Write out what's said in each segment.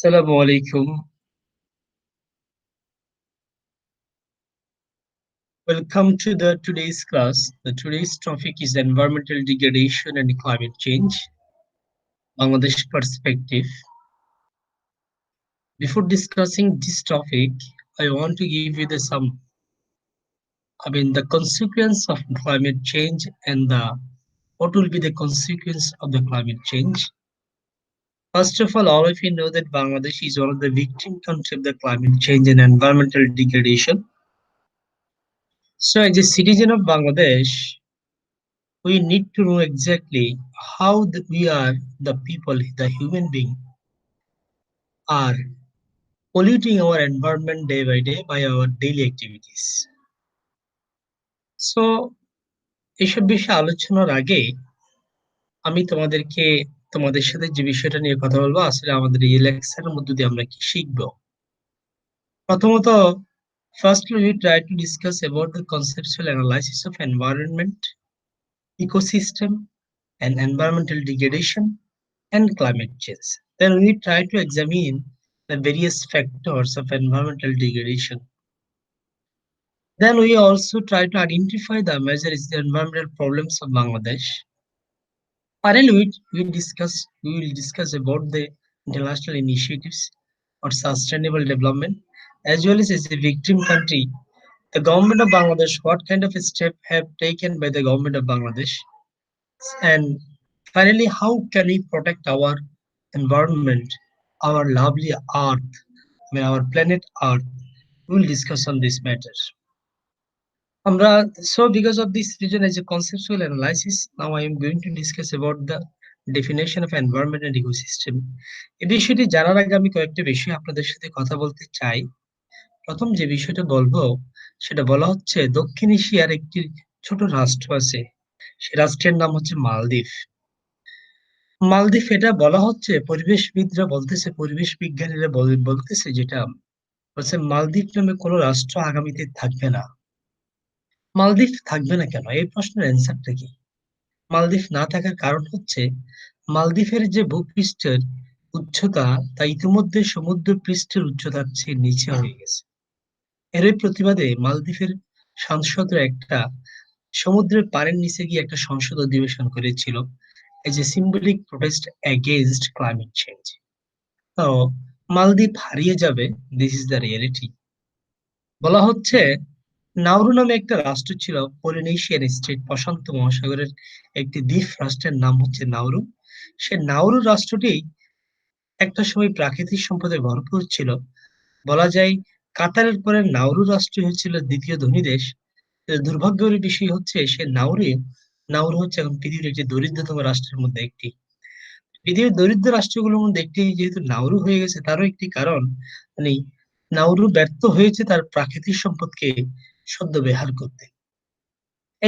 Assalamu alaikum. Welcome to the today's class. The today's topic is environmental degradation and climate change, Bangladesh perspective. Before discussing this topic, I want to give you the consequence of climate change and what will be the consequence of the climate change. First of all of you know that Bangladesh is one of the victim countries of the climate change and environmental degradation. So, as a citizen of Bangladesh, we need to know exactly how we are, the people, the human being, are polluting our environment day by day by our daily activities. So এইসব বিষয়ে আলোচনার আগে আমি তোমাদের সাথে যে বিষয়টা নিয়ে কথা বলবো, আসলে আমাদের এই লেকচারের মধ্য দিয়ে আমরা কি শিখবো। প্রথমত, firstly we try to discuss about the conceptual analysis of environment, ecosystem and environmental degradation and climate change. Then we try to examine the various factors of environmental degradation. Then we also try to identify the major environmental problems of Bangladesh. Finally, we will discuss about the international initiatives for sustainable development, as well as a victim country. The government of Bangladesh, what kind of step have taken by the government of Bangladesh, and finally, how can we protect our environment, our lovely Earth, our planet Earth? We will discuss on this matter. So because of this reason, as a conceptual analysis, now I am going to discuss about the definition of environment and ecosystem. এই বিষয়টি জানার আগে আমি কয়েকটা বিষয় আপনাদের সাথে কথা বলতে চাই। প্রথম যে বিষয়টা বলবো সেটা বলা হচ্ছে দক্ষিণ এশিয়ার একটি ছোট রাষ্ট্র আছে, সে রাষ্ট্রের নাম হচ্ছে মালদ্বীপ। মালদ্বীপ, এটা বলা হচ্ছে, পরিবেশবিদরা বলতেছে, পরিবেশ বিজ্ঞানীরা বলতেছে, যেটা বলছে মালদ্বীপ নামে কোনো রাষ্ট্র আগামীতে থাকবে না। মালদ্বীপ থাকবে না কেন? এই প্রশ্নের অ্যান্সারটা কি? মালদ্বীপ না থাকার কারণ হচ্ছে মালদ্বীপের যে ভূপৃষ্ঠের উচ্চতা তা ইতিমধ্যে সমুদ্র পৃষ্ঠের উচ্চতার চেয়ে নিচে হয়ে গেছে। এরই প্রতিবাদে মালদ্বীপের সাংসদরা একটা সমুদ্রের পানির নিচে গিয়ে একটা সংসদ অধিবেশন করেছিল, as a symbolic protest against climate change. তো মালদ্বীপ হারিয়ে যাবে, দিস ইজ দ্য রিয়েলিটি। বলা হচ্ছে নাউরু নামে একটা রাষ্ট্র ছিল, পলিনেশিয়ান স্টেট, প্রশান্ত মহাসাগরের একটি দ্বীপ রাষ্ট্রের নাম হচ্ছে নাউরু। সে নাউরু রাষ্ট্রটি একটা সময় প্রাকৃতিক সম্পদে ভরপুর ছিল। বলা যায় কাতারের পরে নাউরু রাষ্ট্র হচ্ছিল দ্বিতীয় ধনী দেশ। দুর্ভাগ্যের বিষয় হচ্ছে নাউরু হচ্ছে এখন পৃথিবীর একটি দরিদ্রতম রাষ্ট্রের মধ্যে একটি। পৃথিবীর দরিদ্র রাষ্ট্রগুলোর মধ্যে একটি যেহেতু নাউরু হয়ে গেছে, তারও একটি কারণ, মানে নাউরু ব্যর্থ হয়েছে তার প্রাকৃতিক সম্পদকে সদ্ব্যবহার করতে।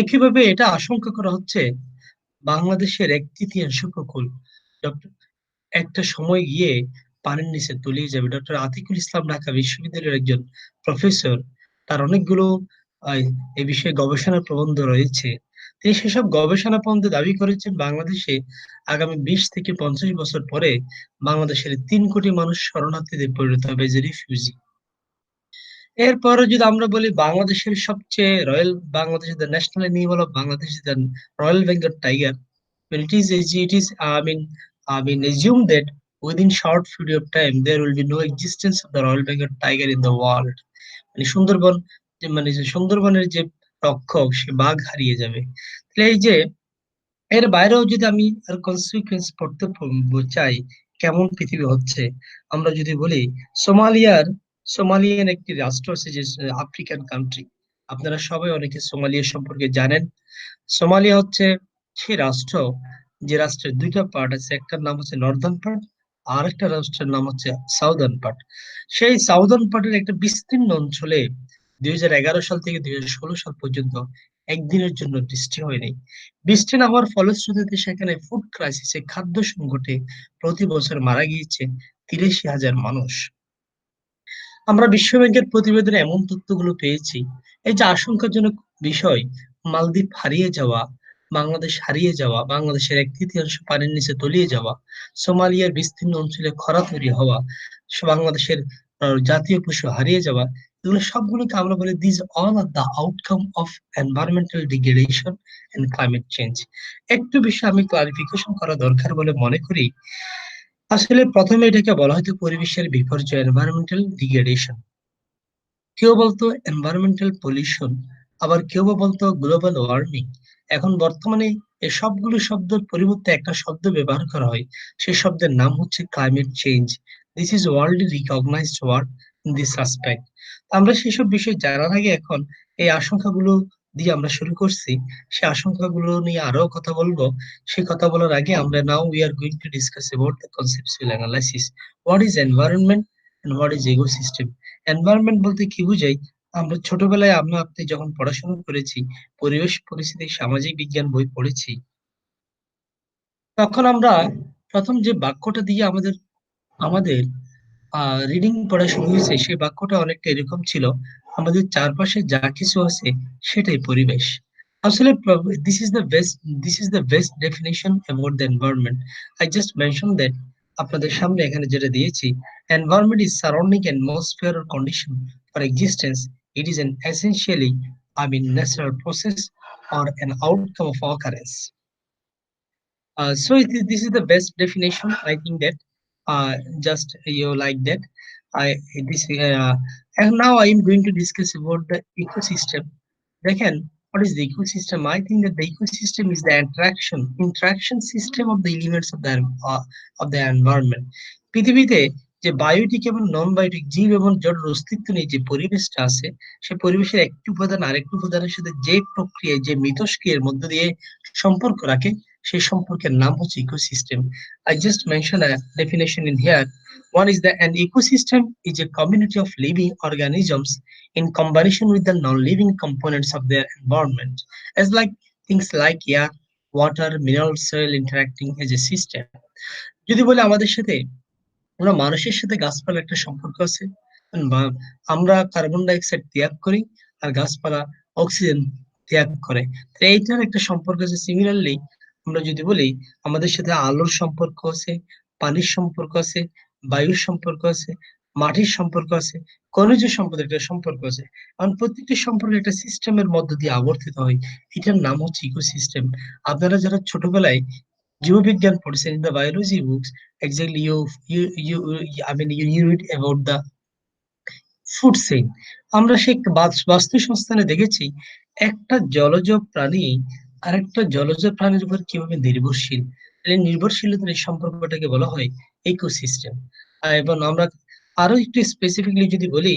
একইভাবে এটা আশঙ্কা করা হচ্ছে বাংলাদেশের 1/3 উপকূল একটা সময় গিয়ে পানির নিচে তলিয়ে যাবে। ডক্টর আতিকুল ইসলাম ঢাকা বিশ্ববিদ্যালয়ের একজন প্রফেসর, তার অনেকগুলো আহ, এ বিষয়ে গবেষণা প্রবন্ধ রয়েছে। তিনি সেসব গবেষণা প্রবন্ধে দাবি করেছেন বাংলাদেশে আগামী 20 থেকে 50 বছর পরে বাংলাদেশের 3 কোটি মানুষ শরণার্থীতে পরিণত হবে, যে রিফিউজি। এরপরে যদি আমরা বলি বাংলাদেশের সবচেয়ে বাংলাদেশের the national animal of Bangladesh the royal Bengal tiger, I mean assume that within short period of time there will be no existence of the Royal Bengal tiger in the world. মানে সুন্দরবন, যে সুন্দরবনের যে রক্ষক সে বাঘ হারিয়ে যাবে। তাহলে এই যে এর বাইরেও যদি আমি আর কনসিকুয়েন্স পড়তে চাই, কেমন পৃথিবী হচ্ছে, আমরা যদি বলি সোমালিয়ান একটি রাষ্ট্র আছে, যে আফ্রিকান কান্ট্রি। আপনারা সবাই অনেকে সোমালিয়া সম্পর্কে জানেন। সোমালিয়া হচ্ছে সেই রাষ্ট্র, যে রাষ্ট্রের দুইটা পার্ট আছে, একটার নাম হচ্ছে নর্দার্ন পার্ট, আর একটা রাষ্ট্রের নাম হচ্ছে সাউদার্ন পার্ট। সেই সাউদার্ন পার্টের একটা বিস্তীর্ণ অঞ্চলে 2011 সাল থেকে 2016 সাল পর্যন্ত একদিনের জন্য বৃষ্টি হয়নি। বৃষ্টি না হওয়ার ফলশ্রুতিতে সেখানে ফুড ক্রাইসিসে, খাদ্য সংকটে প্রতি বছর মারা গিয়েছে 83,000 মানুষ। আমরা বিশ্ব ব্যাংকের প্রতিবেদনে এমন তথ্যগুলো পেয়েছি। এই যে আশঙ্কাজনক বিষয়, মালদ্বীপ হারিয়ে যাওয়া, বাংলাদেশ হারিয়ে যাওয়া, বাংলাদেশের 1/3 পানির নিচে তলিয়ে যাওয়া, সোমালিয়ার বিস্তীর্ণ অঞ্চলে খরা তৈরি হওয়া, বাংলাদেশের জাতীয় পশু হারিয়ে যাওয়া, এগুলো সবগুলোকে আমরা বলি this all are the outcome of environmental degradation and climate change. একটু বিষয় আমি ক্লারিফিকেশন করা দরকার বলে মনে করি। আসলে প্রথমে এটাকে বলা হয়তো পরিবেশের বিপর্যয়, এনভায়রনমেন্টাল ডিগ্রেডেশন। কেউ বলতো এনভায়রনমেন্টাল পলিউশন, আবার কেউ বা বলতো গ্লোবাল ওয়ার্মিং। এখন বর্তমানে এই সবগুলো শব্দের পরিবর্তে একটা শব্দ ব্যবহার করা হয়, সেই শব্দের নাম হচ্ছে climate change. This is worldly recognised word in this aspect. আমরা সেসব বিষয় জানার আগে এখন এই আশঙ্কাগুলো দিয়ে আমরা শুরু করছি, সেই আশঙ্কাগুলো নিয়ে আরো কথা বলবো। সেই কথা বলার আগে আমরা now we are going to discuss about the conceptual analysis. What is environment and what is ecosystem. Environment বলতে কি বুঝাই? আমরা ছোটবেলায় আমরা আপনি যখন পড়াশোনা করেছি, পরিবেশ পরিস্থিতি সামাজিক বিজ্ঞান বই পড়েছি, তখন আমরা প্রথম যে বাক্যটা দিয়ে আমাদের আমাদের রিডিং পড়া শুরু হয়েছে, সেই বাক্যটা অনেকটা এরকম ছিল: আমাদের চারপাশে যা কিছু আছে সেটাই পরিবেশ। আসলে this is the best this is the best definition about the environment. I just mention that. আপনাদের সামনে এখানে যেটা দিয়েছি, environment is surrounding atmosphere or condition for existence. It is an essentially, natural process or an outcome of occurrence. This is the best definition. I think that just you like that. I this And now I am going to discuss about the ecosystem. Again, what is the ecosystem? I think that the ecosystem is the interaction system of the elements of the environment. পৃথিবীতে যে Biotique এবং নন Biotique জীব এবং জড়ের অস্তিত্ব নিয়ে যে পরিবেশটা আছে, সে পরিবেশের একটি উপাদান আরেকটি উপাদানের সাথে যে প্রক্রিয়ায়, যে মিথস্ক্রিয়ার মধ্য দিয়ে সম্পর্ক রাখে, সেই সম্পর্কের নাম হচ্ছে ecosystem. I just mentioned a definition in here. One is that an ecosystem is a community of living organisms in combination with the non-living components of their environment, as like things like air, water, mineral, soil interacting as a system. যদি বলে আমাদের সাথে, আমরা মানুষের সাথে গাছপালা একটা সম্পর্ক আছে, বা আমরা কার্বন ডাই অক্সাইড ত্যাগ করি আর গাছপালা অক্সিজেন ত্যাগ করে, তো এইটার একটা সম্পর্ক আছে। সিমিলারলি আমরা যদি বলি আমাদের সাথে আলোর সম্পর্ক আছে, পানির সম্পর্ক আছে, বায়ুর সম্পর্ক আছে, মাটির সম্পর্ক আছে, খনিজ সম্পদের একটা সম্পর্ক আছে। কারণ প্রত্যেকটি সম্পর্ক একটা সিস্টেমের মধ্য দিয়ে আবর্তিত হয়, এটার নাম হচ্ছে ইকোসিস্টেম। আপনারা যারা ছোটবেলায় জীববিজ্ঞান পড়েছেন, in the biology books, exactly you I mean you read about the food chain. আমরা সেই বাস্তু সংস্থানে দেখেছি একটা জলজ প্রাণী আরেকটা জলজ প্রাণীর উপর কিভাবে নির্ভরশীল। এই নির্ভরশীলতার এই সম্পর্কটাকে বলা হয় ইকোসিস্টেম। এবং আমরা আরো একটু স্পেসিফিকলি যদি বলি,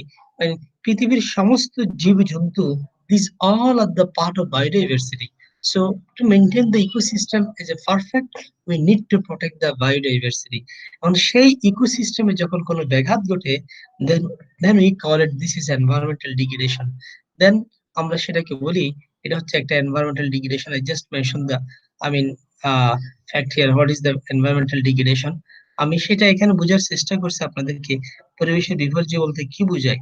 পৃথিবীর সমস্ত জীবজন্তু, this all are the part of biodiversity. So to maintain the ecosystem as a perfect, we need to protect the biodiversity. এবং সেই ইকোসিস্টেমে যখন কোনো ব্যাঘাত ঘটে, then we call it this is environmental degradation. Then আমরা সেটাকে বলি এটা হচ্ছে একটা environmental degradation. I just mentioned the I mean fact here. What is the environmental degradation? আমি সেটা এখানে বোঝার চেষ্টা করছি আপনাদেরকে, পরিবেশের বিপর্যয় বলতে কি বোঝায়।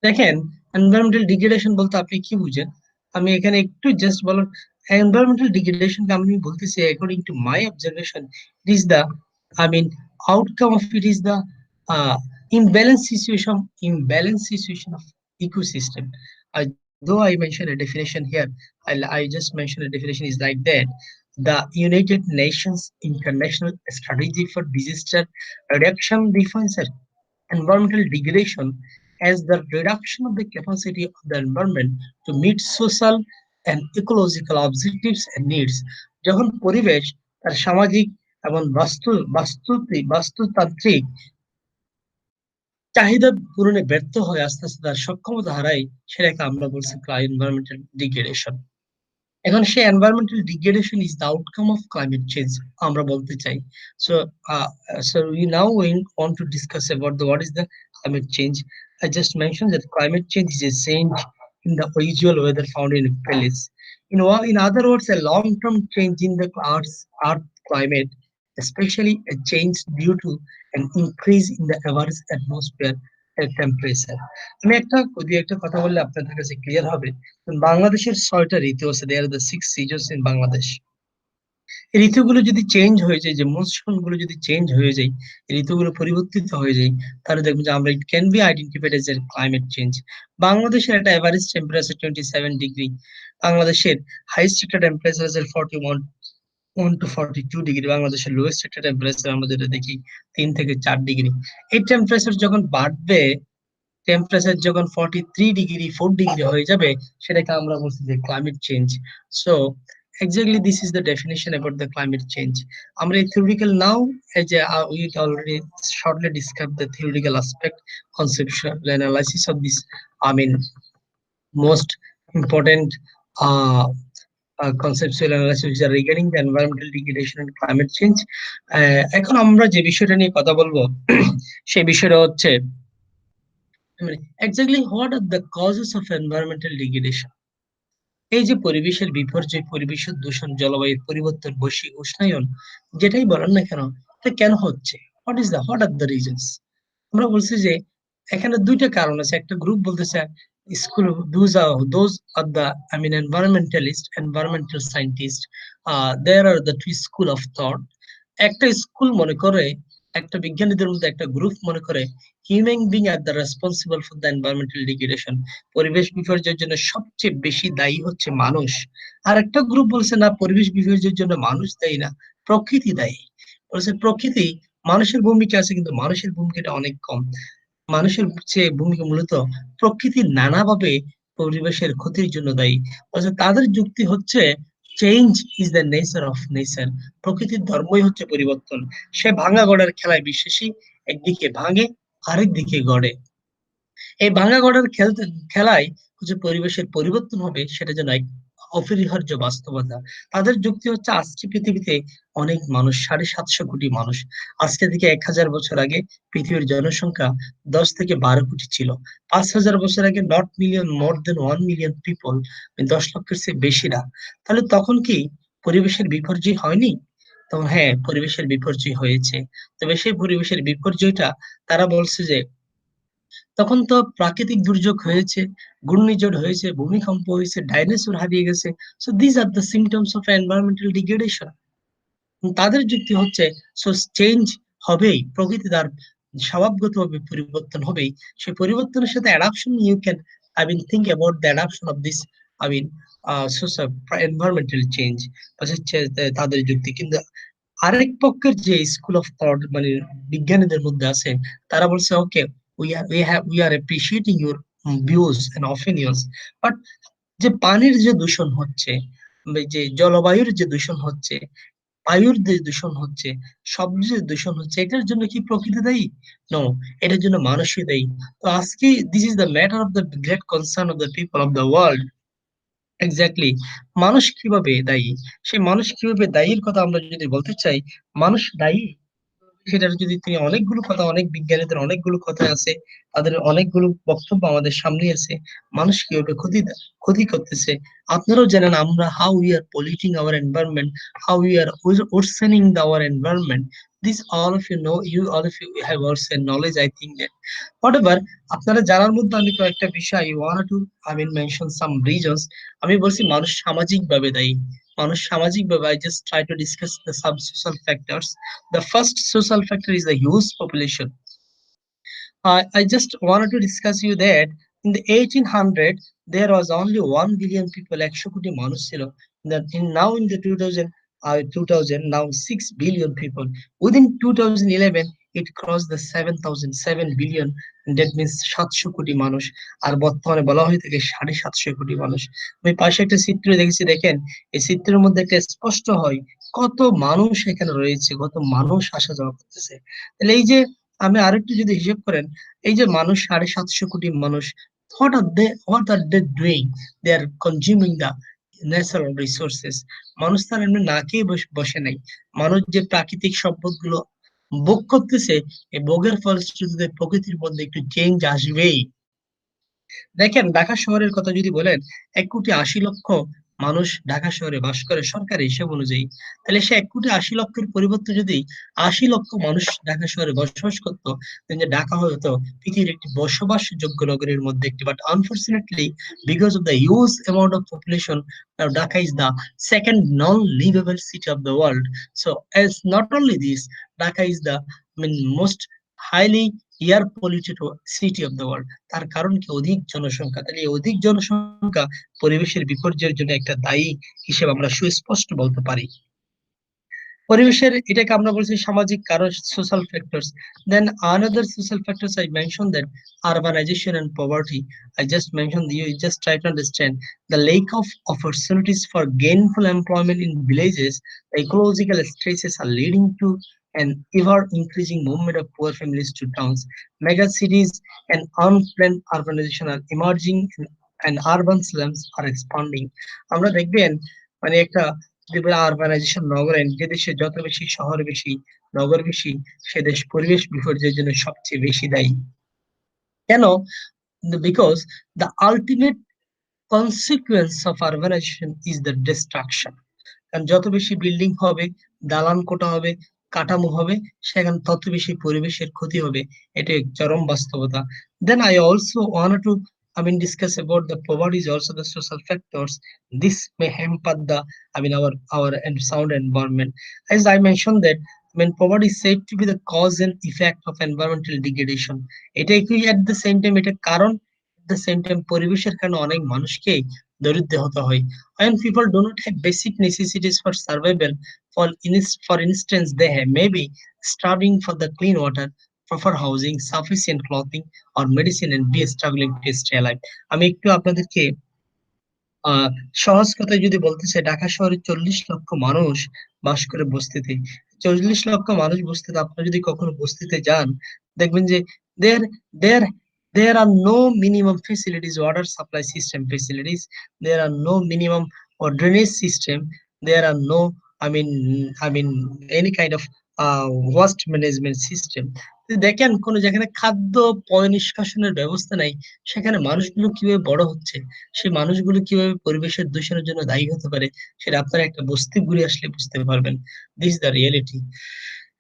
দেখেন, এনভায়রনমেন্টাল ডিগ্রেডেশন বলতে আপনি কি বুঝেন? আমি এখানে একটু জাস্ট বলার, এনভায়রনমেন্টাল ডিগ্রেডেশন কে আমি বলতেছি according to my observation, it is the I mean outcome of it is the imbalance situation imbalance situation of ecosystem. I, though I mentioned a definition here, I just mentioned a definition is like that: the United Nations International Strategy for Disaster Reduction defines environmental degradation as the reduction of the capacity of the environment to meet social and ecological objectives and needs. যখন পরিবেশ তার সামাজিক এবং বাস্তুতান্ত্রিক চাহিদা পূরণে ব্যর্থ হয়, আস্তে আস্তে তার সক্ষমতা হারায়, সেটাকে আমরা বলছি এনভায়রনমেন্টাল ডিগ্রেডেশন। এখন সে environmental degradation is the outcome of climate change আমরা বলতে চাই। So we now going on to discuss about what is the climate change. I just mentioned that climate change is a change in the usual weather found in a place. In other words, a long-term change in the earth climate, especially a change due to an increase in the average atmosphere temperature. আমি একটা কথা বললে আপনাদের কাছে clear হবে। বাংলাদেশের ৬টা ঋতু আছে, দেয়ার দ্য 6 seasons ইন বাংলাদেশ। এই ঋতুগুলো যদি চেঞ্জ হয়ে যায়, যে মনসুন গুলো যদি চেঞ্জ হয়ে যায়, ঋতুগুলো পরিবর্তিত হয়ে যায়, তাহলে দেখবেন যে আমরা it can be identified as a climate change. বাংলাদেশের একটা এভারেজ টেম্পারেচার 27 ডিগ্রি। বাংলাদেশের হাইস্ট একটা টেম্পারেচার আছে 41 to 42 ডিগ্রি। বাংলাদেশের লোয়েস্ট একটা টেম্পারেচার আমরা যেটা দেখি 3 থেকে 4 ডিগ্রি। এই টেম্পারেচার যখন বাড়বে, টেম্পারেচার যখন 43 ডিগ্রি 4 ডিগ্রি হয়ে যাবে, সেটাকে আমরা বলছি যে climate change. So exactly this is the definition about the climate change. আমরা এই theoretical now, as we already shortly described the theoretical aspect, conceptual analysis of this, I mean, most important uh, conceptual analysis which are regarding the environmental degradation and climate change. এখন আমরা যে বিষয়টা নিয়ে কথা বলবো সেই বিষয়টা হচ্ছে exactly what are the causes of environmental degradation. এই যে পরিবেশের বিপর্যয়, পরিবেশ দূষণ, জলবায়ুর পরিবর্তন, বৈশ্বিক উষ্ণায়ন, যেটাই বলেন না কেন, এটা কেন হচ্ছে? What are the reasons? আমরা বলছি যে এখানে দুইটা কারণ আছে। একটা গ্রুপ বলতেছে school, those are the, I mean, environmental scientist, there are the two school of thought. একটা স্কুল মনে করে, একটা বিজ্ঞানীদের মধ্যে একটা গ্রুপ মনে করে human being are the responsible for the environmental degradation. পরিবেশ বিপর্যয়ের জন্য সবচেয়ে বেশি দায়ী হচ্ছে মানুষ। আর একটা গ্রুপ বলছে না, পরিবেশ বিপর্যয়ের জন্য মানুষ দায়ী না, প্রকৃতি দায়ী। বলছে প্রকৃতি, মানুষের ভূমিকা আছে কিন্তু মানুষের ভূমিকাটা অনেক কম। মানুষের চেয়ে ভূমিকা মূলত প্রকৃতি নানাভাবে পরিবেশের ক্ষতির জন্য দায়ী। অর্থাৎ তাদের যুক্তি হচ্ছে change is the nature of nature. প্রকৃতির ধর্মই হচ্ছে পরিবর্তন। সে ভাঙা গড়ার খেলায় বিশ্বাসী, একদিকে ভাঙে আরেক দিকে গড়ে। এই ভাঙা গড়ার খেলায় হচ্ছে পরিবেশের পরিবর্তন হবে, সেটা যেন এক অপরিহার্য বাস্তবতা। তাদের যুক্তি হচ্ছে আজকে পৃথিবীতে অনেক মানুষ, 750 কোটি মানুষ। আজকে থেকে 1000 বছর আগে পৃথিবীর জনসংখ্যা 10 থেকে 12 কোটি ছিল। 5000 বছর আগে not million, more then 1 million people, 10 লক্ষের চেয়ে বেশি না। তাহলে তখন কি পরিবেশের বিপর্যয় হয়নি? তখন হ্যাঁ, পরিবেশের বিপর্যয় হয়েছে। তবে সেই পরিবেশের বিপর্যয়টা তারা বলছে যে তখন তো প্রাকৃতিক দুর্যোগ হয়েছে, ঘূর্ণিঝড় হয়েছে, ভূমিকম্প হয়েছে, ডাইনোসর হারিয়ে গেছে। So this are the symptoms of environmental degradation. তাদের যুক্তি হচ্ছে সো চেঞ্জ হবেই, প্রকৃতি তার স্বভাবগতভাবে পরিবর্তন হবেই। সেই পরিবর্তনের সাথে adaption, you can, I mean, think about the adaption of this, I mean, social environmental change হচ্ছে তাদের যুক্তি। কিন্তু আরেক পক্ষের যে স্কুল অফ থট, মানে বিজ্ঞানীদের মধ্যে আছে, তারা বলছে ওকে, we are appreciating your views and opinions, but যে পানির যে দূষণ হচ্ছে, যে জলবায়ুর যে দূষণ হচ্ছে, বায়ুর যে দূষণ হচ্ছে, শব্দের যে দূষণ হচ্ছে, এটার জন্য কি প্রকৃতি দায়ী? নো, এটার জন্য মানুষই দায়ী। তো আজকে this is the matter of the great concern of the people of the world. Exactly, মানুষ কিভাবে দায়ী? সেই মানুষ কিভাবে দায়ীর কথা আমরা যদি বলতে চাই, মানুষ দায়ী সেটার যদি তিনি অনেকগুলো কথা, অনেক বিজ্ঞানীদের অনেকগুলো কথা আছে, তাদের অনেকগুলো বক্তব্য আমাদের সামনে আছে। মানুষ কিভাবে ক্ষতি করতেছে আপনারাও জানেন। আমরা how we are polluting our environment, how we are worsening our environment, this all of you know, you all of you have also knowledge, I think that whatever. আপনারা জানার মধ্যে আমি কয়েকটা বিষয় you want to, I mean, mention some reasons. আমি বলছি মানুষ সামাজিক ভাবে দায়ী। মানুষ সামাজিক ভাবে, I just try to discuss the some social factors. The first social factor is the huge population. I just wanted to discuss you that in the 1800 there was only 1 billion people, 100 কোটি মানুষ ছিল। That in now in the 2000 now 6 billion people. Within 2011 it crossed the 7,007 billion. That means 700 কোটি মানুষ। আর বর্তমানে বলা হয়ে থাকে 750 কোটি মানুষ। আমি পাশে একটা চিত্র দেখেছি, দেখেন এই চিত্রের মধ্যে একটা স্পষ্ট হয় কত মানুষ এখানে রয়েছে, কত মানুষ আসা যাওয়া করতেছে। তাহলে এই যে, আমি আরেকটু যদি হিসেব করেন, এই যে মানুষ, 750 কোটি মানুষ, what are they doing? They are consuming the natural resources. মানুষ তার এমনি না খেয়ে বসে নাই। মানুষ যে প্রাকৃতিক সম্পদ গুলো ভোগ করতেছে, এই ভোগের ফলশ্রুতিতে প্রকৃতির মধ্যে একটু চেঞ্জ আসবেই। দেখেন ঢাকা শহরের কথা যদি বলেন, 1,80,00,000 মানুষ ঢাকা শহরে বাস করে সরকারি হিসাব অনুযায়ী, তাহলে সে 1,80,00,000-এর পরিবর্তে যদি 80 লক্ষ মানুষ ঢাকা শহরে বসবাস করতো, তাহলে ঢাকা হতো পৃথিবীর একটি বসবাসযোগ্য নগরীর মধ্যে একটি। But unfortunately, because of the huge amount of population, now Dhaka is the second non-livable city of the world. So as not only this, Dhaka is the, I mean, most highly air polluted city of the world. তার কারণ কি? অধিক জনসংখ্যা। তাহলে এই অধিক জনসংখ্যা পরিবেশের বিপর্যয়ের জন্য একটা দায়ী হিসেবে আমরা সুস্পষ্ট বলতে পারি। পরিবেশের এটাকে আমরা বলছি সামাজিক কারণ, social factors. Then another social factors I mention that urbanization and poverty. I just mentioned, you just try to understand the lack of opportunities for gainful employment in villages. The ecological stresses are leading to an ever increasing movement of poor families to towns. Mega cities and unplanned urbanization are emerging, and urban slums are expanding. আমরা দেখবেন মানে একটা urbanisation, নগরায়ন, যে দেশে যত বেশি শহর বেশি, নগর বেশি, সে দেশ পরিবেশ বিপর্যয়ের জন্য সবচেয়ে বেশি দায়ী। কেন? Because the ultimate consequence of urbanisation is the distraction. কারণ যত বেশি বিল্ডিং হবে, দালান কোটা হবে, কাঠামো হবে, সেখানে তত বেশি পরিবেশের ক্ষতি হবে। এটা এক চরম বাস্তবতা। Then I also wanted to, I mean, discuss about the poverty is also the social factors. This may hamper the, I mean, our and sound environment. As I mentioned that, I mean, poverty is said to be the cause and effect of environmental degradation. এটা কি at the same time এটা কারণ, at the same time পরিবেশের কারণে অনেক মানুষকে দরিদ্র হতে হয়। When people do not have basic necessities for survival, for instance, they have maybe starving for the clean water, proper housing, sufficient clothing or medicine, and be struggling to stay alive. আমি একটু আপনাদেরকে আহ সহজ কথায় যদি বলতে চাই, ঢাকা শহরে 40 লক্ষ মানুষ বাস করে বস্তিতে। 40 লক্ষ মানুষ বস্তিতে, আপনারা যদি কখনো বস্তিতে যান, দেখবেন যে there there there are no minimum facilities, water supply system facilities. There are no minimum or drainage system. There are no, I mean any kind of waste management system. দেখেন কোন যেখানে খাদ্য পয় নিষ্কাশনের ব্যবস্থা নাই, সেখানে মানুষগুলো কিভাবে বড় হচ্ছে, সেই মানুষগুলো কিভাবে পরিবেশের দূষণের জন্য দায়ী হতে পারে, সেটা আপনারা একটা বস্তি ঘুরে আসলে বুঝতে পারবেন। This is the reality.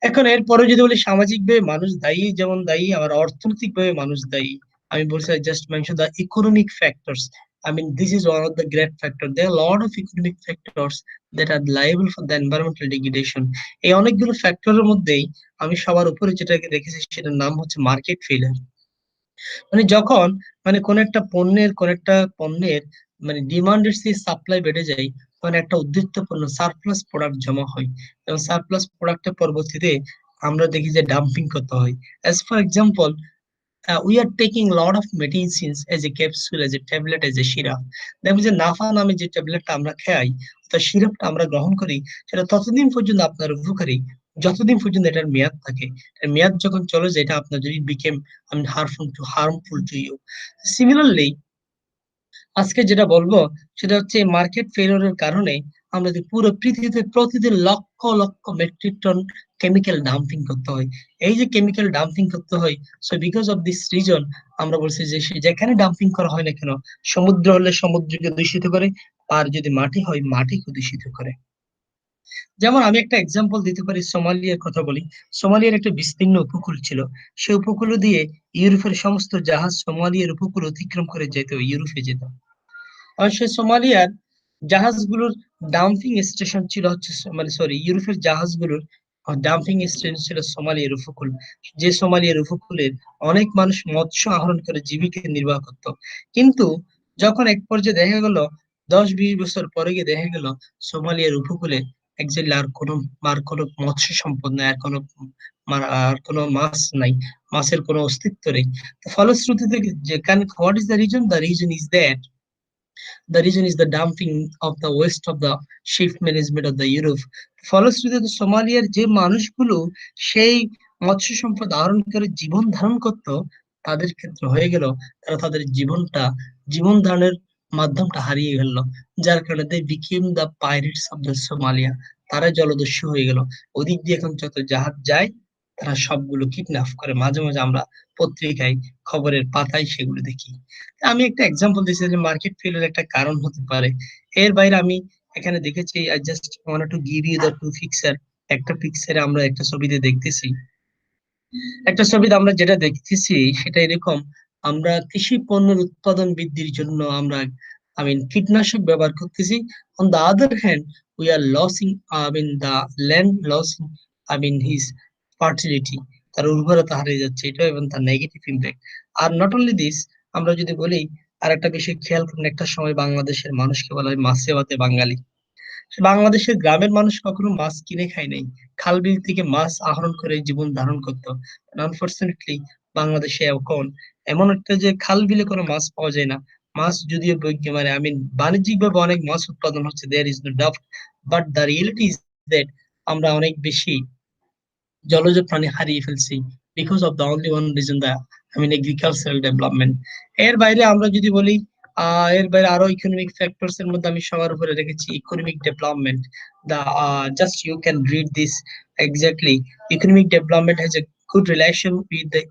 এখন এরপরে যদি বলি সামাজিকভাবে মানুষ দায়ী, যেমন দায়ী, আবার অর্থনৈতিকভাবে মানুষ দায়ী। আমি বলছি just mention the economic factors. I mean, this is one of the great factors. There are a lot of economic factors that are liable for the environmental degradation. এই অনেকগুলো ফ্যাক্টরের মধ্যেই আমি সবার উপরে যেটাকে রেখেছি সেটার নাম হচ্ছে মার্কেট ফেলিয়ার। মানে যখন কোন একটা পণ্যের মানে ডিমান্ডের চেয়ে সাপ্লাই বেড়ে যায়, তখন একটা উদ্বৃত্ত পণ্য সারপ্লাস প্রোডাক্ট জমা হয়, এবং সারপ্লাস প্রোডাক্টের পরবর্তীতে আমরা দেখি যে ডাম্পিং করতে হয়। As for example, we are taking a lot of medicines as a capsule, as a tablet, as a syrup. দেখবেন যে নাফা নামে যে ট্যাবলেটটা আমরা খাই, অর্থাৎ সিরাপটা আমরা গ্রহণ করি, সেটা ততদিন পর্যন্ত আপনার উপকারী যতদিন পর্যন্ত এটার মেয়াদ থাকে। এর মেয়াদ যখন চলে যায়, এটা আপনার যদি became, I mean, harmful to you. Similarly, আজকে যেটা বলবো সেটা হচ্ছে মার্কেট ফেলিওরের কারণে আমরা যে পুরো পৃথিবীতে প্রতিদিন lakh lakh metric ton chemical dumping করতে হয়। এই যে কেমিক্যাল ডাম্পিং করতে হয়, so because of this reason আমরা বলছি যে যেখানে ডাম্পিং করা হয় না কেন, সমুদ্র হলে সমুদ্রকে দূষিত করে, আর যদি মাটি হয় মাটিকে দূষিত করে। যেমন আমি একটা এক্সাম্পল দিতে পারি, সোমালিয়ার কথা বলি। সোমালিয়ার একটা বিস্তীর্ণ উপকূল ছিল, সে উপকূল দিয়ে ইউরোপের সমস্ত জাহাজ সোমালিয়ার উপকূল অতিক্রম করে যেত, ইউরোপে যেত। আর সে সোমালিয়ার জাহাজগুলোর ডাম্পিং স্টেশন ছিল হচ্ছে, মানে সরি, ইউরোপের জাহাজগুলোর ডাম্পিং স্টেশন ছিল সোমালিয়ার উপকূল। যে সোমালিয়ার উপকূলের অনেক মানুষ মৎস্য আহরণ করে জীবিকা নির্বাহ করত। কিন্তু যখন এক পর্যায়ে দেখা গেল, 10-20 বছর পরে গিয়ে দেখা গেল সোমালিয়ার উপকূলে একচুয়ালি আর কোনো মৎস্য সম্পদ নাই, আর কোনো মাছ নাই, মাছের কোনো অস্তিত্ব নেই। ফলশ্রুতিতে যে what is the reason? The reason is that the reason is the dumping of the waste of the ship management of the Europe. ফলশ্রুতিতে সোমালিয়ার যে মানুষগুলো সেই মৎস্য সম্পদ আহরণ করে জীবন ধারণ করত, তাদের ক্ষেত্রে হয়ে গেল তারা তাদের জীবন ধারণের মাধ্যমটা হারিয়ে ফেললো, যার কারণে they became the pirates of the Somalia. তারা জলদস্যু হয়ে গেল। ওদিক দিয়ে এখন যত জাহাজ যায়, তারা সবগুলো কিডন্যাপ করে। মাঝে মাঝে আমরা পত্রিকায়, খবরের পাতায় সেগুলো দেখি। আমি একটা এক্সাম্পল দিচ্ছি যে মার্কেট ফেলিওর একটা কারণ হতে পারে। এর বাইরে আমি এখানে দেখেছি, I just want to give you the two picture. একটা পিকচারে আমরা একটা ছবিতে দেখতেছি, একটা ছবিতে আমরা যেটা দেখতেছি সেটা এরকম, আমরা কৃষি পণ্যের উৎপাদন বৃদ্ধির জন্য আমরা কীটনাশক ব্যবহার করতেছি। On the other hand we are losing the land losing his fertility, তার উর্বরতা হারিয়ে যাচ্ছে, এটা এবং তার negative impact. Are not only this, আমরা যদি বলি আর একটা বিষয় খেয়াল করুন, একটা সময় বাংলাদেশের মানুষকে বলা হয় মাছে ভাতে বাঙালি। বাংলাদেশের গ্রামের মানুষ কখনো মাছ কিনে খায় নাই, খাল বিল থেকে মাছ আহরণ করে জীবন ধারণ করতো। আনফরচুনেটলি বাংলাদেশে এখন এমন একটা যে খাল বিলে কোনো মাছ পাওয়া যায় না। মাছ যদিও বাণিজ্যিক ভাবে অনেক মাছ উৎপাদন হচ্ছে, there is no doubt, but the reality is that আমরা অনেক বেশি জলজ প্রাণী হারিয়ে ফেলছি, because of the only one reason, the agricultural development. এর বাইরে আমরা যদি বলি, এর বাইরে আরো ইকোনমিক ফ্যাক্টরস এর মধ্যে আমি সবার উপরে রেখেছি economic development. The just you can read this exactly, economic development has a good relation with the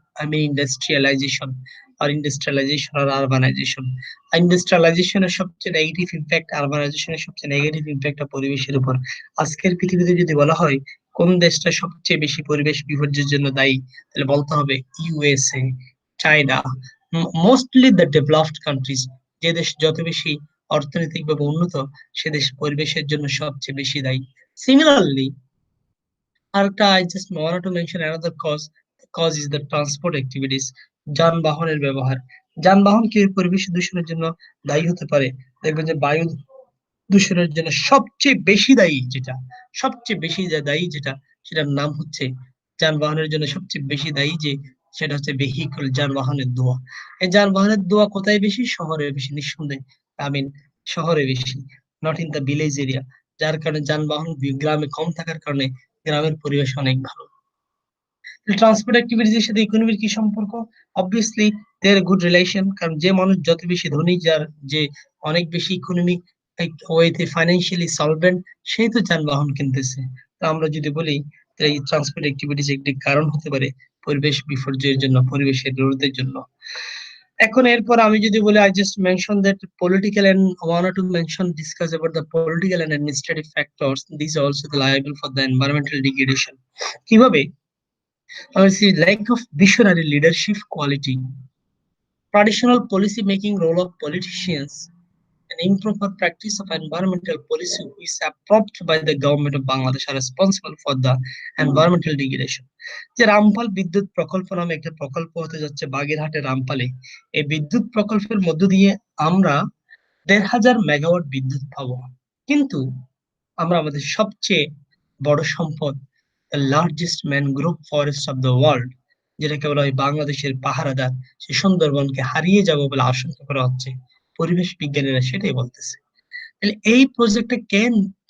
industrialization or urbanization. ইন্ডাস্ট্রিয়ালাইজেশনের সবচেয়ে নেগেটিভ ইম্প্যাক্ট, আরবানাইজেশনের সবচেয়ে নেগেটিভ ইম্প্যাক্ট পরিবেশের উপর। আজকের পৃথিবীতে যদি বলা হয় কোন দেশটা সবচেয়ে বেশি পরিবেশ বিপর্যয়ের জন্য দায়ী, তাহলে বলতে হবে USA, China, mostly the developed countries. যে দেশ যত বেশি অর্থনৈতিকভাবে উন্নত, সে দেশ পরিবেশের জন্য সবচেয়ে বেশি দায়ী। সিমিলারলি আরেকটা, I just want to mention another cause is the transport activities, যানবাহনের ব্যবহার। যানবাহন কি পরিবেশ দূষণের জন্য দায়ী হতে পারে? দেখবেন যে বায়ু দূষণের জন্য সবচেয়ে বেশি দায়ী যেটা, সবচেয়ে বেশি দায়ী যেটা, সেটার নাম হচ্ছে, যানবাহনের জন্য সবচেয়ে বেশি দায়ী যে, সেটা হচ্ছে ভেহিকল, যানবাহনের ধোঁয়া। এই যানবাহনের ধোঁয়া কোথায় বেশি? শহরে বেশি, নিঃসন্দেহে। আই মিন শহরে বেশি, not in the village area. যার কারণে যানবাহন গ্রামে কম থাকার কারণে গ্রামের পরিবেশ অনেক ভালো। ট্রান্সপোর্ট অ্যাক্টিভিটিস এর সাথে ইকোনমির কি সম্পর্ক? অবভিয়াসলি দেয়ার গুড রিলেশন, কারণ যে মানুষ যত বেশি ধনী, যার যে অনেক বেশি ইকোনমিক ওয়েতে ফাইন্যান্সিয়ালি সলভেন্ট, সেই তো যানবাহন কিনতেছে। তো আমরা যদি বলি, এই ট্রান্সপোর্ট অ্যাক্টিভিটিস একটি কারণ হতে পারে পরিবেশ বিপর্যয়ের জন্য, পরিবেশের রোধের জন্য। এখন এরপর আমি যদি বলি, I just mention that political and want to mention discuss about the political and administrative factors, this also liable for the environmental degradation. কিভাবে? I see lack of visionary leadership quality, traditional policy making role of politicians, and improper practice of environmental policy which is approved by the government of Bangladesh are responsible for the environmental degradation. যে রামপাল বিদ্যুৎ প্রকল্প নামে একটা প্রকল্প হতে যাচ্ছে বাগেরহাটে রামপালে। এই বিদ্যুৎ প্রকল্পের মধ্য দিয়ে আমরা ১,৫০০ মেগাওয়াট বিদ্যুৎ পাবো, কিন্তু আমরা আমাদের সবচেয়ে বড় সম্পদ, the largest mangrove forest of the world, যেটাকে বলা হয় বাংলাদেশের পাহারাদার, সে সুন্দরবনকে হারিয়ে যাবো বলে আশঙ্কা করা হচ্ছে। পরিবেশ বিজ্ঞানীরা সেটাই বলতেছে। তাহলে এই প্রজেক্টটা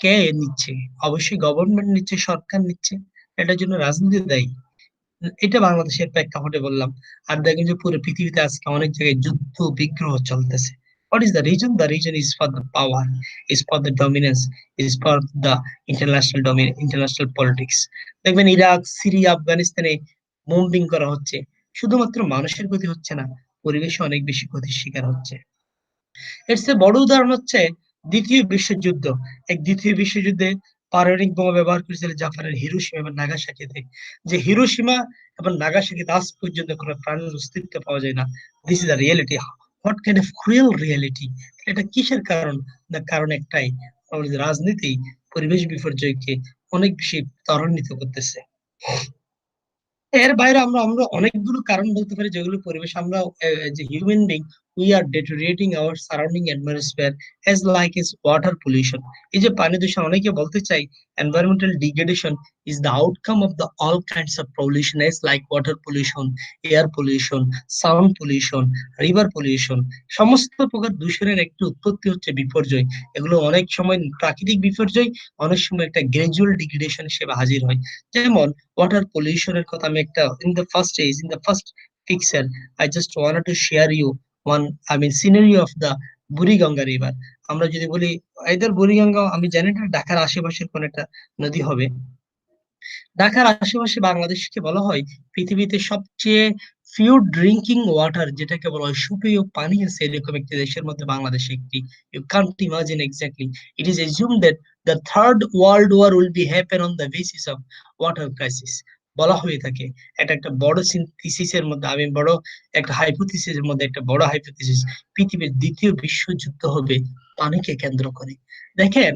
কে নিচ্ছে? অবশ্যই গভর্নমেন্ট নিচ্ছে, সরকার নিচ্ছে। এটার জন্য রাজনীতি দায়ী। এটা বাংলাদেশের প্রেক্ষাপটে বললাম। আর দেখেন যে পুরো পৃথিবীতে আজকে অনেক জায়গায় যুদ্ধ বিগ্রহ চলতেছে। What is the reason? The reason is for the power, is for the dominance, is for the international politics. দেখবেন ইরাক, সিরিয়া, আফগানিস্তানে বোম্বিং করা হচ্ছে। শুধুমাত্র মানুষের ক্ষতি হচ্ছে না, পরিবেশ অনেক বেশি ক্ষতির শিকার হচ্ছে। এর চেয়ে বড় উদাহরণ হচ্ছে দ্বিতীয় বিশ্বযুদ্ধ। দ্বিতীয় বিশ্বযুদ্ধে পারমাণবিক বোমা ব্যবহার করেছিল জাপানের হিরোশিমা এবং নাগাসাকিতে। যে হিরোশিমা এবং নাগাসাকিতে আজ পর্যন্ত কোনো প্রাণের অস্তিত্ব পাওয়া যায় না। This is the reality. What kind of cruel reality! এটা কিসের কারণ? না, কারণ একটাই, আমাদের রাজনীতি পরিবেশ বিপর্যয়কে অনেক বেশি ত্বরান্বিত করতেছে। এর বাইরে আমরা আমরা অনেকগুলো কারণ বলতে পারি যেগুলো পরিবেশ, আমরা যে human being, we are deteriorating our surrounding atmosphere as like is water pollution. এই যে পানি দূষণ, অনেকে বলতে চাই environmental degradation is the outcome of the all kinds of pollution as like water pollution, air pollution, sound pollution, river pollution. সমস্ত প্রকার দূষণের একটি উৎপত্তি হচ্ছে বিপর্যয়। এগুলো অনেক সময় প্রাকৃতিক বিপর্যয়, অনেক সময় একটা গ্রাজুয়াল ডিগ্রেডেশন হিসেবে হাজির হয়। যেমন ওয়াটার পলিউশনের কথা আমি একটা in the first picture I just wanted to share you one scenario of the Buriganga river. আমরা যদি বলি either বুড়িগঙ্গা, আমি জানি না ঢাকার আশেপাশের কোন একটা নদী হবে। ঢাকার আশেপাশে বাংলাদেশকে বলা হয় পৃথিবীতে সবচেয়ে পিওর ড্রিঙ্কিং ওয়াটার, যেটাকে বলা হয় সুপেয় পানি আছে এরকম একটি দেশের মধ্যে বাংলাদেশ একটি। You can't imagine exactly. It is assume that the third world war will be happen on the basis of water crisis. বলা হয়ে থাকে এটা একটা বড় থিসিসের মধ্যে, আমি বড় একটা হাইপোথিসিসের মধ্যে একটা বড় হাইপোথিসিস, পৃথিবীর দ্বিতীয় বিশ্বযুদ্ধ হবে পানিকে কেন্দ্র করে। দেখেন,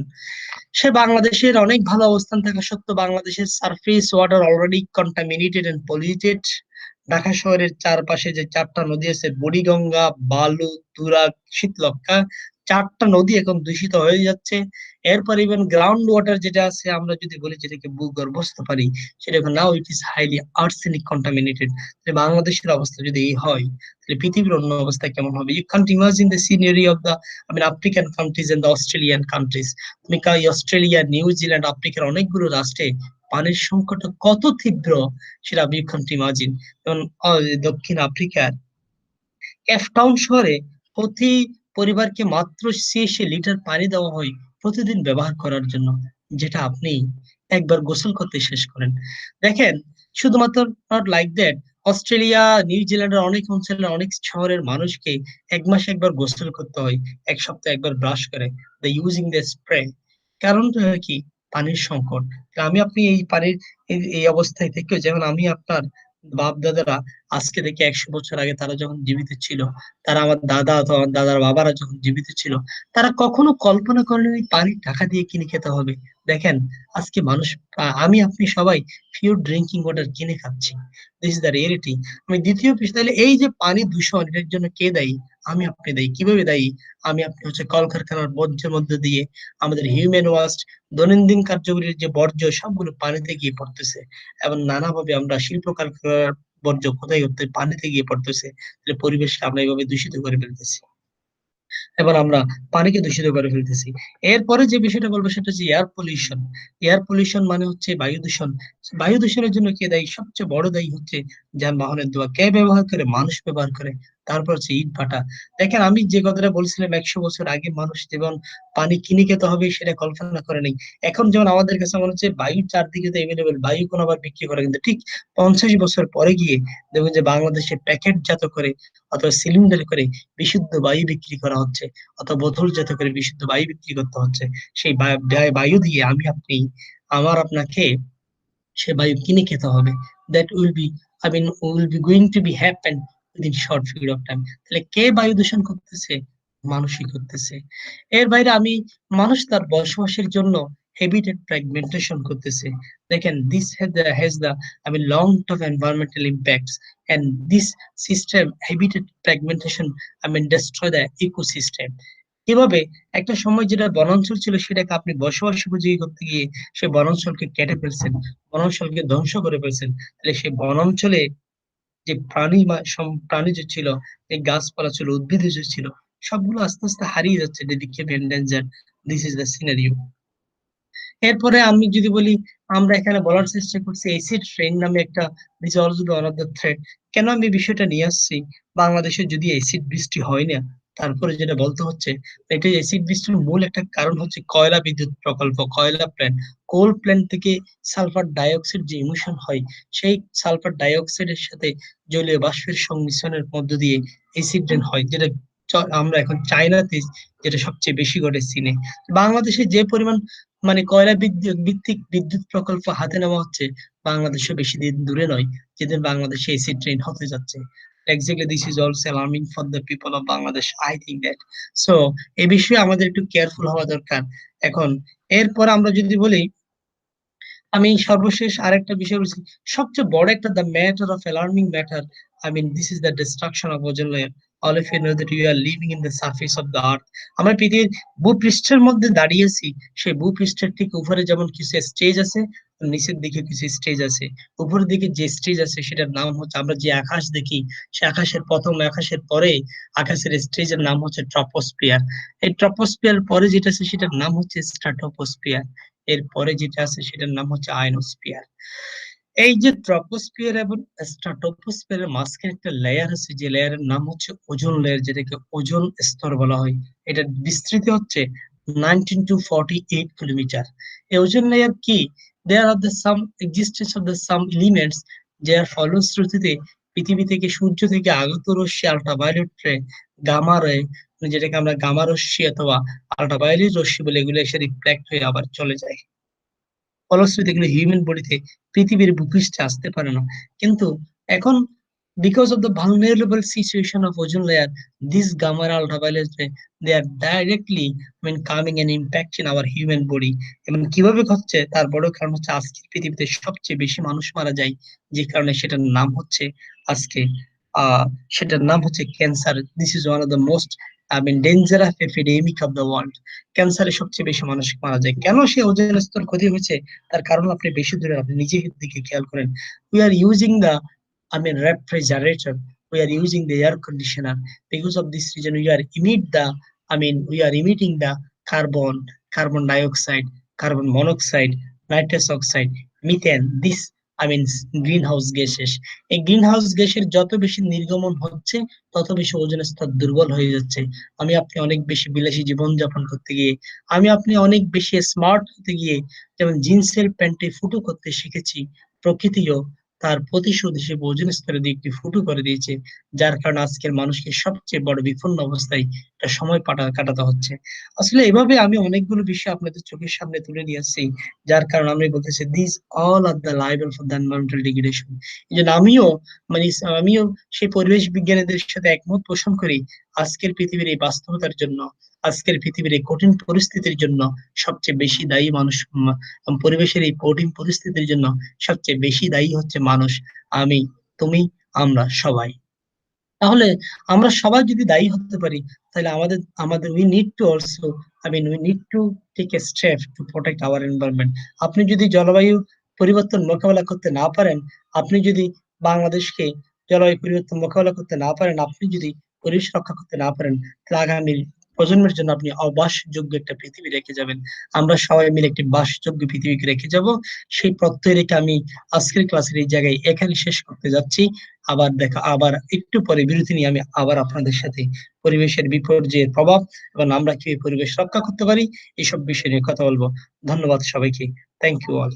সে বাংলাদেশের অনেক ভালো অবস্থান থাকা সত্ত্বেও বাংলাদেশের surface water already contaminated and polluted. Dhaka শহরের চারপাশে যে চারটা নদী আছে, বুড়িগঙ্গা, বালু, তুরাগ, শীতলক্ষ্যা, চারটা নদী এখন দূষিত হয়ে যাচ্ছে। এরপর ইভেন গ্রাউন্ড ওয়াটার যেটা আছে, আমরা যদি বলি যেটাকে ভূগর্ভস্থ পানি, সেটা নাও ইট ইস হাইলি আর্সেনিক কন্টামিনেটেড। বাংলাদেশের অবস্থা যদি এই হয়, তাহলে পৃথিবীর অন্য অবস্থা কেমন হবে? You can't imagine the scenery of the African countries and the Australian countries. তুমি অস্ট্রেলিয়া, নিউজিল্যান্ড, আফ্রিকার অনেকগুলো রাষ্ট্রে পানির সংকট কত তীব্র, সেটা ইউ কান্ট ইমাজিন। যেমন দক্ষিণ আফ্রিকার কেপটাউন শহরে প্রতি পরিবারকে মাত্র 6 লিটার পানি দেওয়া হয় প্রতিদিন ব্যবহার করার জন্য, যেটা আপনি একবার গোসল করতে শেষ করেন। দেখেন, শুধুমাত্র নট লাইক দ্যাট, অস্ট্রেলিয়া, নিউজিল্যান্ডের অনেক অঞ্চলের অনেক শহরের মানুষকে 1 মাসে একবার গোসল করতে হয়, 1 সপ্তাহে একবার ব্রাশ করে, দ্য ইউজিং দ্য স্প্রে। কারণটা কি? পানির সংকট। আমি আপনি এই পানির এই অবস্থায় থেকেও, যেমন আমি আপনার বাপ দাদারা আজকে থেকে 100 বছর আগে তারা যখন জীবিত ছিল, তারা আমার দাদা অথবা আমার দাদার বাবারা যখন জীবিত ছিল, তারা কখনো কল্পনা করেনি পানি টাকা দিয়ে কিনে খেতে হবে। দেখেন, আজকে মানুষ, আমি আপনি সবাই পিওর ড্রিঙ্কিং ওয়াটার কিনে খাচ্ছি। This is the reality. আমি দ্বিতীয় পৃষ্ঠ, তাহলে এই যে পানি দূষণ, এর জন্য কে দায়ী? আমি আপনি দায়ী। কিভাবে দায়ী? আমি আপনি হচ্ছে কলকারখানার বর্জ্যের মধ্যে দিয়ে আমাদের হিউম্যান ওয়াস্ট, দৈনন্দিন কার্যকরীর যে বর্জ্য, সবগুলো পানিতে গিয়ে পড়তেছে। এবং নানাভাবে আমরা শিল্প কারখানার বর্জ্য কোথায় হচ্ছে? পানিতে গিয়ে পড়তেছে। তাহলে পরিবেশকে আমরা এইভাবে দূষিত করে ফেলতেছি, এবার আমরা পানিকে দূষিত করে ফেলতেছি। এরপরে যে বিষয়টা বলবো সেটা হচ্ছে এয়ার পলিউশন। এয়ার পলিউশন মানে হচ্ছে বায়ু দূষণ। বায়ু দূষণের জন্য কে দায়ী? সবচেয়ে বড় দায়ী হচ্ছে যানবাহনের ধোঁয়া। কে ব্যবহার করে? মানুষ ব্যবহার করে। তারপর হচ্ছে ইট ভাটা। দেখেন, আমি যে কথাটা বলছিলাম 100 বছর আগে মানুষ যেমন পানি কিনে খেতে হবে সেটা কল্পনা করে নাই, এখন যেমন আমাদের কাছে মনে হচ্ছে বায়ু চারদিকে তো এভেলেবেল, বায়ু কোন আবার বিক্রি করে, কিন্তু ঠিক 50 বছর পরে গিয়ে দেখবেন যে বাংলাদেশে প্যাকেটজাত করে অথবা সিলিন্ডার করে বিশুদ্ধ বায়ু বিক্রি করা হচ্ছে, অথবা বোতলজাত করে বিশুদ্ধ বায়ু বিক্রি করতে হচ্ছে। সেই বায়ু দিয়ে আমি আপনি, আমার আপনাকে সে বায়ু কিনে খেতে হবে। That will be, will be going to B happen within short period of time. তাহলে কে বায়ু দূষণ করতেছে? মানুষই করতেছে। এর বাইরে আমি, মানুষ তার বসবাসের জন্য হেবিটেট ফ্র্যাগমেন্টেশন করতেছে। দেখেন, this has the long term environmental impacts, and this system habitat fragmentation destroy the ecosystem. কিভাবে? একটা সময় যেটা বনাঞ্চল ছিল সেটাকে আপনি বসবাস উপযোগী করতে গিয়ে সে বনাঞ্চলকে কেটে ফেলছেন, বনাঞ্চলকে ধ্বংস করে ফেলছেন। তাহলে সে বনাঞ্চলে যে প্রাণী যে ছিল, যে গাছপালা ছিল, উদ্ভিদ যে ছিল, সবগুলো আস্তে আস্তে হারিয়ে যাচ্ছে। This is the scenario. এরপরে আমি যদি বলি, আমরা এখানে বলার চেষ্টা করছি এসিড ট্রেন নামে একটা, this also one of the threat. কেন আমি এই বিষয়টা নিয়ে আসছি? বাংলাদেশে যদি অ্যাসিড বৃষ্টি হয় না, তারপরে যেটা বলতে হচ্ছে, এটা অ্যাসিড বৃষ্টির মূল একটা কারণ হচ্ছে কয়লা বিদ্যুৎ প্রকল্প, কয়লা প্ল্যান্ট, কোল প্ল্যান্ট থেকে সালফার ডাইঅক্সাইড যে ইমিশন হয়, সেই সালফার ডাইঅক্সাইডের সাথে জলীয় বাষ্পের সংমিশ্রণের মধ্য দিয়ে অ্যাসিড রেন হয়, যেটা আমরা এখন চায়নাতে যেটা সবচেয়ে বেশি ঘটে চীনে। বাংলাদেশে যে পরিমাণ কয়লা বিদ্যুৎ ভিত্তিক বিদ্যুৎ প্রকল্প হাতে নেওয়া হচ্ছে, বাংলাদেশে বেশি দিন দূরে নয় যেদিন বাংলাদেশে এসি ট্রেন হতে যাচ্ছে। Exactly, this is also alarming for the people of Bangladesh, I think that. So এই বিষয়ে আমাদের একটু কেয়ারফুল হওয়া দরকার। এখন এরপর আমরা যদি বলি, আমি সর্বশেষ আরেকটা বিষয় বলছি, সবচেয়ে বড় একটা, the matter of alarming matter, this is the destruction of ozone layer. All of you know that you are living in the surface of the earth. আমরা পৃথিবীর ভূপৃষ্ঠের মধ্যে দাঁড়িয়েছি। সেই ভূপৃষ্ঠের ঠিক উপরে যেমন কিছু স্টেজ আছে, নিচের দিকে কিছু স্টেজ আছে। উপরের দিকে যে স্টেজ আছে সেটার নাম হচ্ছে, আমরা যে আকাশ দেখি, সে আকাশের প্রথম, আকাশের পরে আকাশের স্টেজের নাম হচ্ছে ট্রপোস্ফিয়ার। এই ট্রপোস্ফিয়ার পরে যেটা আছে সেটার নাম হচ্ছে স্ট্রাটোস্ফিয়ার। এর পরে যেটা আছে সেটার নাম হচ্ছে আয়নোস্ফিয়ার। এই যে ট্রপোস্ফিয়ার এবং স্ট্রাটোস্ফিয়ারের মাঝখানে একটা লেয়ার আছে, যে লেয়ারের নাম হচ্ছে ওজোন লেয়ার, যেটাকে ওজোন স্তর বলা হয়। এটা বিস্তৃতি হচ্ছে 19 to 48 কিলোমিটার। এই ওজোন লেয়ার কি? There are the some existence of the some elements, যার ফলশ্রুতিতে পৃথিবী থেকে সূর্য থেকে আগত রশ্মি আল্ট্রাভায়োলেট রে, গামা রে, যেটাকে আমরা গামা রশ্মি অথবা আল্ট্রাভায়োলেট রশ্মি বলে, এগুলো এসে রিফ্লেক্ট হয়ে আবার চলে যায়। ফলশ্রুতি এগুলো হিউম্যান বডিতে পৃথিবীর ভূপৃষ্ঠে আসতে পারে না। কিন্তু এখন because of the vulnerable situation of ozone layer, this gamma ray ultraviolet ray, they are directly coming and impacting our human body। এবং কিভাবে হচ্ছে তার বড় কারণ হচ্ছে আজকে পৃথিবীতে সবচেয়ে বেশি মানুষ মারা যায় যে কারণে, সেটার নাম হচ্ছে আজকে আহ সেটার নাম হচ্ছে cancer. This is one of the most dangerous epidemic of the world. ক্যান্সারে সবচেয়ে বেশি মানুষ মারা যায়। কেন সে ওজোন স্তর ক্ষতি হয়েছে, তার কারণ আপনি বেশি দূরে আপনি নিজের দিকে খেয়াল করেন। We are using the refrigerator, we are using the air conditioner. Because of this reason, we are emitting the carbon dioxide, carbon monoxide, nitrous oxide, methane. This green house gases. এই গ্রিন হাউস গ্যাসের যত বেশি নির্গমন হচ্ছে, তত বেশি ozone স্তর দুর্বল হয়ে যাচ্ছে। আমি আপনি অনেক বেশি বিলাসী জীবন যাপন করতে গিয়ে, আমি আপনি অনেক বেশি স্মার্ট হতে গিয়ে, যেমন জিন্সের প্যান্টে ফুটো করতে শিখেছি, প্রকৃতিও তার প্রতিশোধ হিসেবে ওজোন স্তরে দিয়ে একটি ফুটো করে দিয়েছে। যার কারণে আজকের মানুষকে সবচেয়ে বড় বিপন্ন অবস্থায় একটা সময় কাটাতে হচ্ছে। আসলে এভাবে আমি অনেকগুলো বিষয় আপনাদের চোখের সামনে তুলে নিয়ে আসছি, যার কারণে আমি বলতেছি this all are the liable for the environmental degradation. এই জন্য মানে আমিও সেই পরিবেশ বিজ্ঞানীদের সাথে একমত পোষণ করি। আজকের পৃথিবীর এই বাস্তবতার জন্য, আজকের পৃথিবীর এই কঠিন পরিস্থিতির জন্য সবচেয়ে বেশি দায়ী মানুষ। পরিবেশের এই কঠিন পরিস্থিতির জন্য সবচেয়ে বেশি দায়ী হচ্ছে মানুষ। আমি, তুমি, আমরা সবাই। তাহলে আমরা সবাই যদি দায়ী হতে পারি, তাহলে আমাদের আমাদের we need to also, we need to take a step to protect our environment. আপনি যদি জলবায়ু পরিবর্তন মোকাবেলা করতে না পারেন, আপনি যদি বাংলাদেশকে জলবায়ু পরিবর্তন মোকাবেলা করতে না পারেন, আপনি যদি পরিবেশ রক্ষা করতে না পারেন, তাহলে আগামী প্রজন্মের জন্য আপনি অবাসযোগ্য একটা পৃথিবী রেখে যাবেন। আমরা সবাই মিলে একটি বাসযোগ্য পৃথিবীকে রেখে যাব। সেই প্রত্যয় রেখে আমি আজকের ক্লাসের এই জায়গায় এখানে শেষ করতে যাচ্ছি। আবার একটু পরে বিরতি নিয়ে আমি আবার আপনাদের সাথে পরিবেশের বিপর্যয়ের প্রভাব এবং আমরা কিভাবে পরিবেশ রক্ষা করতে পারি, এইসব বিষয় নিয়ে কথা বলবো। ধন্যবাদ সবাইকে। Thank you all.